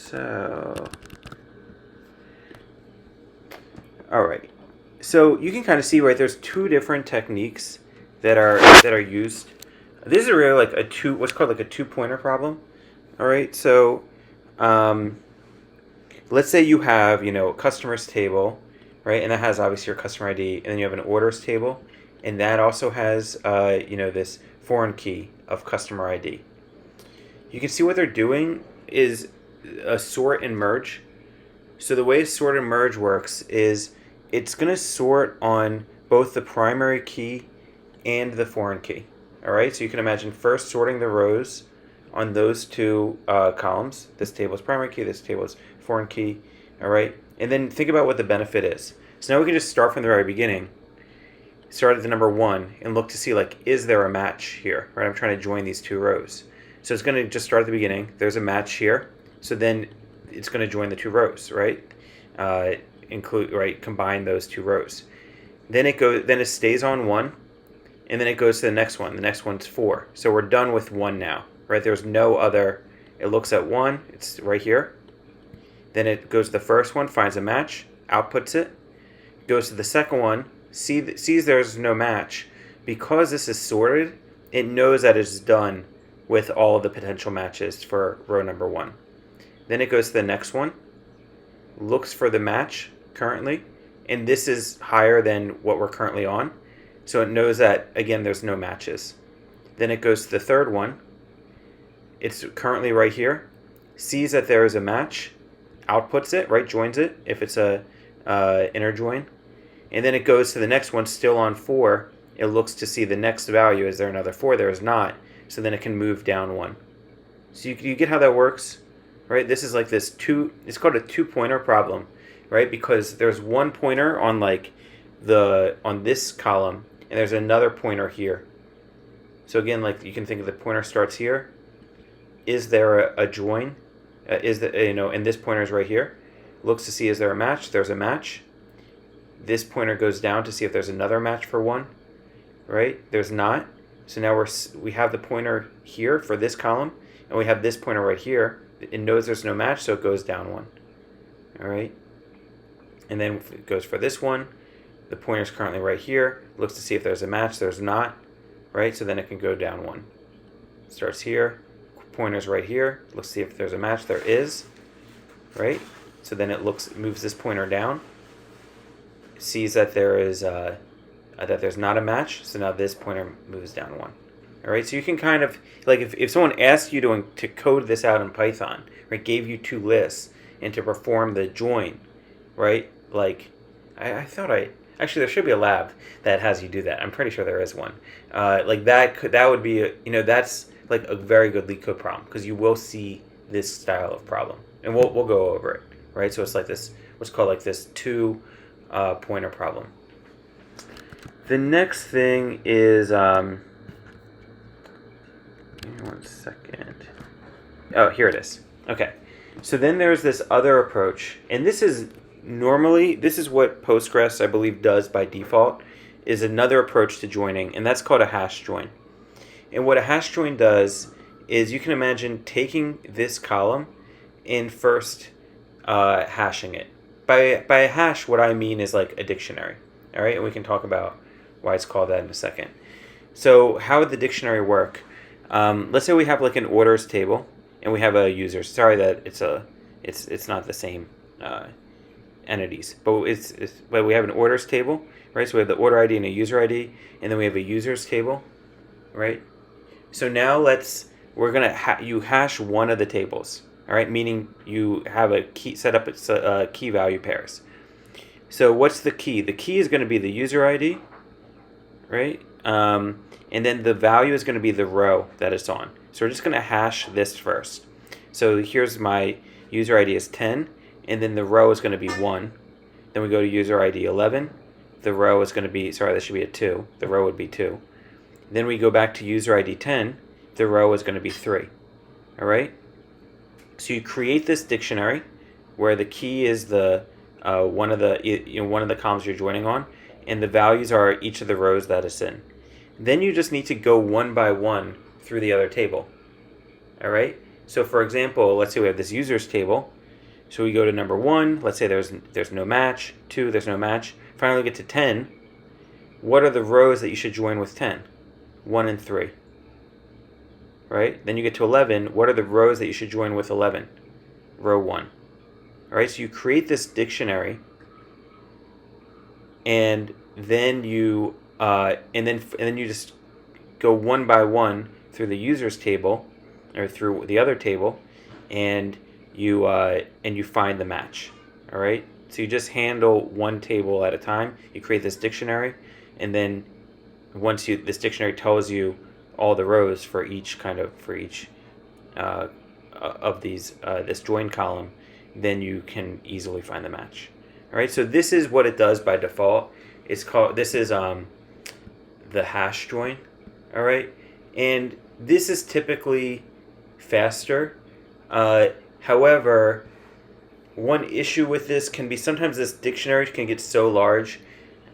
So, all right. So you can kind of see, right, there's two different techniques that are used. This is really like what's called like a two-pointer problem. All right. So, um, let's say you have, a customers table, right, and that has obviously your customer ID, and then you have an orders table, and that also has, this foreign key of customer ID. You can see what they're doing is a sort and merge. So the way sort and merge works is it's going to sort on both the primary key and the foreign key. All right, so you can imagine first sorting the rows on those two columns. This table is primary key, this table is foreign key. All right, and then think about what the benefit is. So now we can just start from the very beginning. Start at the number 1 and look to see, like, is there a match here? Right, I'm trying to join these two rows. So it's going to just start at the beginning. There's a match here. So then it's going to join the two rows, right? Combine those two rows. Then it stays on 1, and then it goes to the next one. The next one's 4. So we're done with 1 now, right? There's no other. It looks at 1. It's right here. Then it goes to the first one, finds a match, outputs it. Goes to the second one, sees there's no match. Because this is sorted, it knows that it's done with all of the potential matches for row number 1. Then it goes to the next one, looks for the match currently, and this is higher than what we're currently on. So it knows that, again, there's no matches. Then it goes to the third one. It's currently right here. Sees that there is a match. Outputs it, right? Joins it if it's a inner join. And then it goes to the next one, still on 4. It looks to see the next value. Is there another 4? There is not. So then it can move down 1. So you get how that works, right? This is like this it's called a two-pointer problem, right? Because there's one pointer on on this column, and there's another pointer here. So again, like, you can think of the pointer starts here. Is there a join? And this pointer is right here. Looks to see, is there a match? There's a match. This pointer goes down to see if there's another match for 1, right? There's not. So now we have the pointer here for this column, and we have this pointer right here. It knows there's no match, so it goes down 1. All right. And then it goes for this one. The pointer's currently right here. Looks to see if there's a match. There's not, right? So then it can go down 1. Starts here. Pointer's right here. Let's see if there's a match. There is, right? So then it moves this pointer down. Sees that there's not a match. So now this pointer moves down 1. All right. So you can kind of, like, if someone asked you to code this out in Python, right? Gave you two lists and to perform the join, right? Like, I thought actually there should be a lab that has you do that. I'm pretty sure there is one. Like that would be that's like a very good leak code problem, because you will see this style of problem, and we'll go over it, right? So it's like this, what's called like this two pointer problem. The next thing is give me 1 second. Oh, here it is. Okay, so then there's this other approach, and this is what Postgres, I believe, does by default, is another approach to joining, and that's called a hash join. And what a hash join does is, you can imagine taking this column and first hashing it. By a hash, what I mean is like a dictionary. All right, and we can talk about why it's called that in a second. So how would the dictionary work? Let's say we have like an orders table, and we have a user. Sorry that it's not the same entities, but but we have an orders table, right? So we have the order ID and a user ID, and then we have a users table, right? So now you hash one of the tables, all right? Meaning you have a key set up key value pairs. So what's the key? The key is going to be the user ID, right? And then the value is going to be the row that it's on. So we're just going to hash this first. So here's my user ID is 10, and then the row is going to be 1. Then we go to user ID 11. The row is going to be, that should be a 2. The row would be 2. Then we go back to user ID 10. The row is going to be 3. All right? So you create this dictionary where the key is the one of the columns you're joining on, and the values are each of the rows that it's in. Then you just need to go one by one through the other table. All right? So for example, let's say we have this users table. So we go to number 1. Let's say there's no match. 2, there's no match. Finally, we get to 10. What are the rows that you should join with 10? 1 and 3. Right? Then you get to 11. What are the rows that you should join with 11? Row 1. All right, so you create this dictionary, and then you just go one by one through the users table, or through the other table, and you find the match. All right, so you just handle one table at a time. You create this dictionary, and then this dictionary tells you all the rows for each of these this join column, then you can easily find the match. All right, so this is what it does by default. This is the hash join. All right, and this is typically faster. However, one issue with this can be sometimes this dictionary can get so large.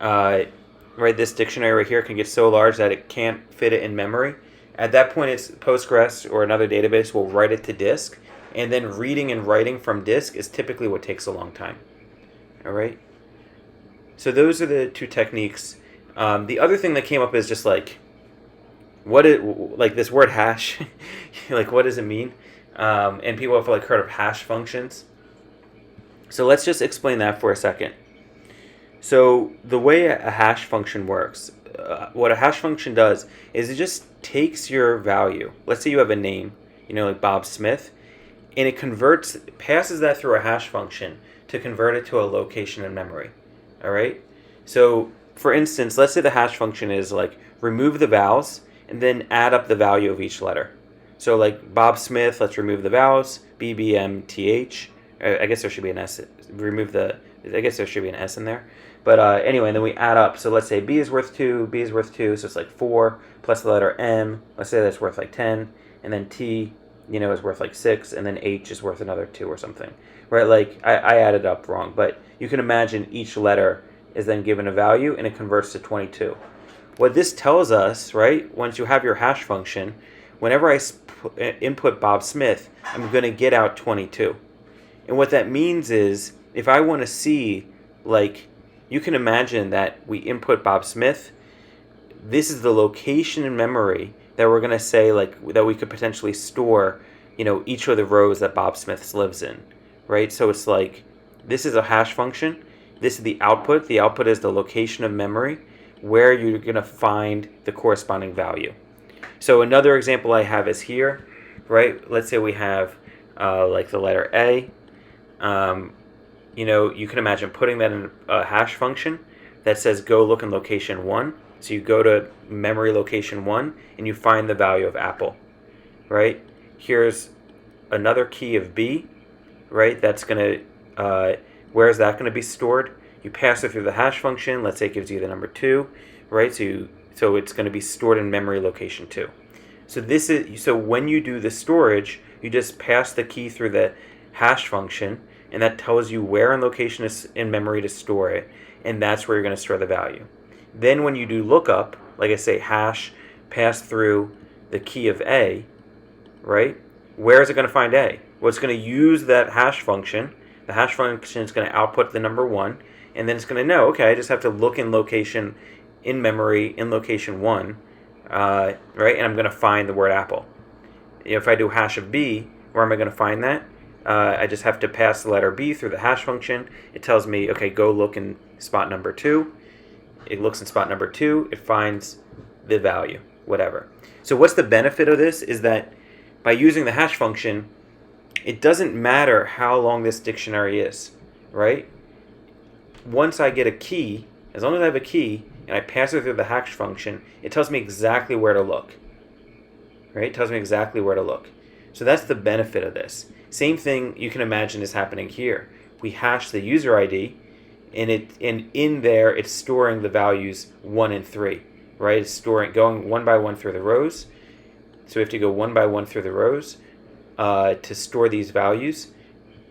Right, this dictionary right here can get so large that it can't fit it in memory. At that point, it's Postgres or another database will write it to disk, and then reading and writing from disk is typically what takes a long time. All right. So those are the two techniques. The other thing that came up is just like this word hash, like what does it mean? And people have heard of hash functions. So let's just explain that for a second. So the way a hash function works, what a hash function does is it just takes your value. Let's say you have a name, like Bob Smith, and it passes that through a hash function to convert it to a location in memory. All right. So for instance, let's say the hash function is like remove the vowels and then add up the value of each letter. So like Bob Smith, let's remove the vowels, BBMTH. I guess there should be an S. I guess there should be an S in there. But anyway, and then we add up. So let's say B is worth 2, B is worth 2, so it's like 4, plus the letter M. Let's say that's worth like 10, and then T, is worth like 6, and then H is worth another 2 or something. Right, like I added up wrong, but you can imagine each letter is then given a value, and it converts to 22. What this tells us, right, once you have your hash function, whenever I input Bob Smith, I'm going to get out 22. And what that means is, if I want to see, like, you can imagine that we input Bob Smith, this is the location in memory that we're going to say, like, that we could potentially store, each of the rows that Bob Smith lives in, right? So it's like, this is a hash function. This is the output. The output is the location of memory where you're going to find the corresponding value. So another example I have is here, right? Let's say we have like the letter A. You can imagine putting that in a hash function that says go look in location 1. So you go to memory location 1 and you find the value of Apple, right? Here's another key of B, right? That's going to, where is that going to be stored? You pass it through the hash function. Let's say it gives you the number 2, right? So it's going to be stored in memory location 2. So when you do the storage, you just pass the key through the hash function, and that tells you where in location is in memory to store it, and that's where you're going to store the value. Then when you do lookup, like I say, hash pass through the key of A, right? Where is it going to find A? Well, it's going to use that hash function. The hash function is going to output the number 1, and then it's going to know, okay, I just have to look in location in memory in location 1, right? And I'm going to find the word Apple. If I do hash of B, where am I going to find that? I just have to pass the letter B through the hash function. It tells me, okay, go look in spot number 2. It looks in spot number 2. It finds the value, whatever. So what's the benefit of this is that by using the hash function, it doesn't matter how long this dictionary is, right? Once I get a key, as long as I have a key and I pass it through the hash function, it tells me exactly where to look, right? It tells me exactly where to look. So that's the benefit of this. Same thing you can imagine is happening here. We hash the user ID, and in there it's storing the values 1 and 3, right? It's going one by one through the rows. So we have to go one by one through the rows to store these values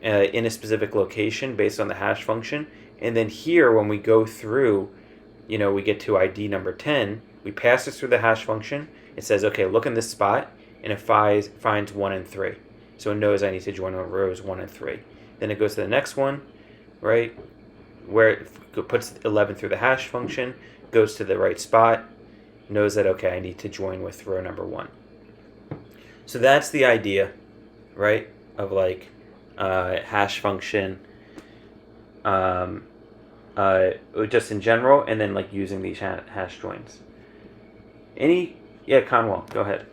in a specific location based on the hash function. And then here, when we go through, we get to ID number 10, we pass this through the hash function. It says, okay, look in this spot, and it finds 1 and 3. So it knows I need to join rows 1 and 3. then it goes to the next one, right? Where it puts 11 through the hash function, goes to the right spot, knows that, okay, I need to join with row number 1. So that's the idea, right, of like hash function, just in general, and then like using these hash joins. Yeah, Conwell, go ahead.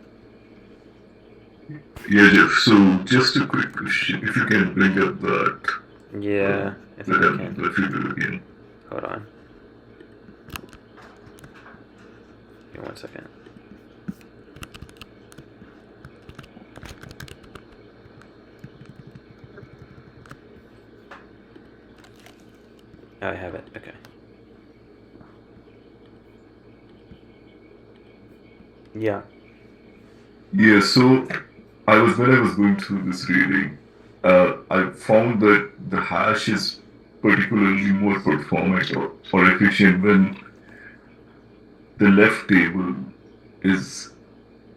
Yeah, Jeff. So just a quick question. If you can bring up Yeah, I think I can. the figure again. Hold on. Give me 1 second. Oh, I have it. Okay. Yeah. Yeah. So when I was going through this reading, I found that the hash is particularly more performant or efficient when the left table is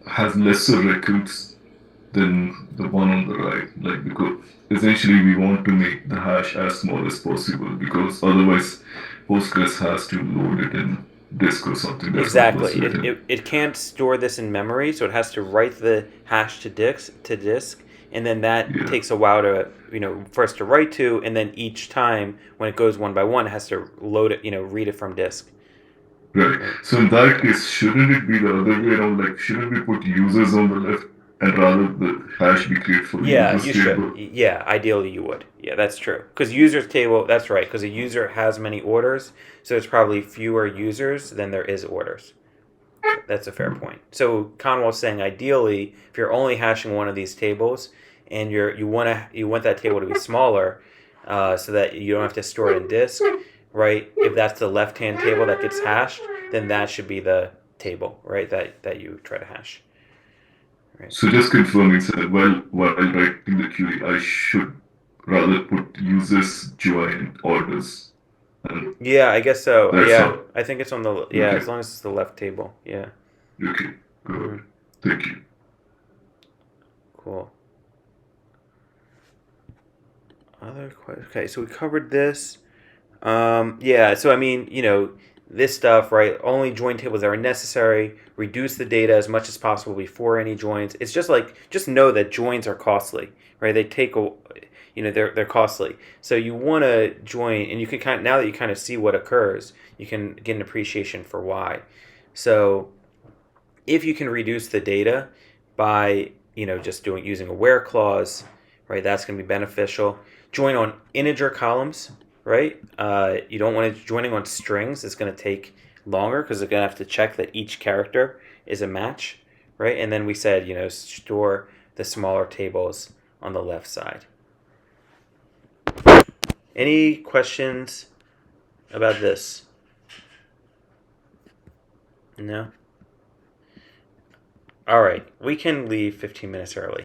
has lesser records than the one on the right. Like, because essentially we want to make the hash as small as possible, because otherwise Postgres has to load it in disk or something. That's what Exactly. was It, written. it, it can't store this in memory, so it has to write the hash to disk, and then that Yeah. takes a while to first to write to, and then each time when it goes one by one, it has to load it, read it from disk. Right. Right. So in that case, shouldn't it be the other way around? Like, shouldn't we put users on the left and rather the hash be created for Yeah, users you should. table? Yeah, ideally you would. Yeah, that's true. Because users table, that's right. Because a user has many orders, so it's probably fewer users than there is orders. That's a fair point. So Conwell's saying ideally, if you're only hashing one of these tables, and you want that table to be smaller, so that you don't have to store it in disk, right? If that's the left hand table that gets hashed, then that should be the table, right? That you try to hash, right? So just confirming, so that while writing the query, I should rather put users join orders, and Yeah, I guess so. that's Yeah, how. I think it's on the Okay. as long as it's the left table. Yeah. Okay. Hmm. Good. Thank you. Cool. Okay, so we covered this. Yeah, so I mean, this stuff, right? Only join tables that are necessary. Reduce the data as much as possible before any joins. It's just know that joins are costly, right? They take a, they're costly. So you want to join, and you can now that you kind of see what occurs, you can get an appreciation for why. So if you can reduce the data by just using a where clause, right? That's going to be beneficial. Join on integer columns, right? You don't want to joining on strings. It's going to take longer because they're going to have to check that each character is a match, right? And then we said store the smaller tables on the left side. Any questions about this? No. All right, we can leave 15 minutes early.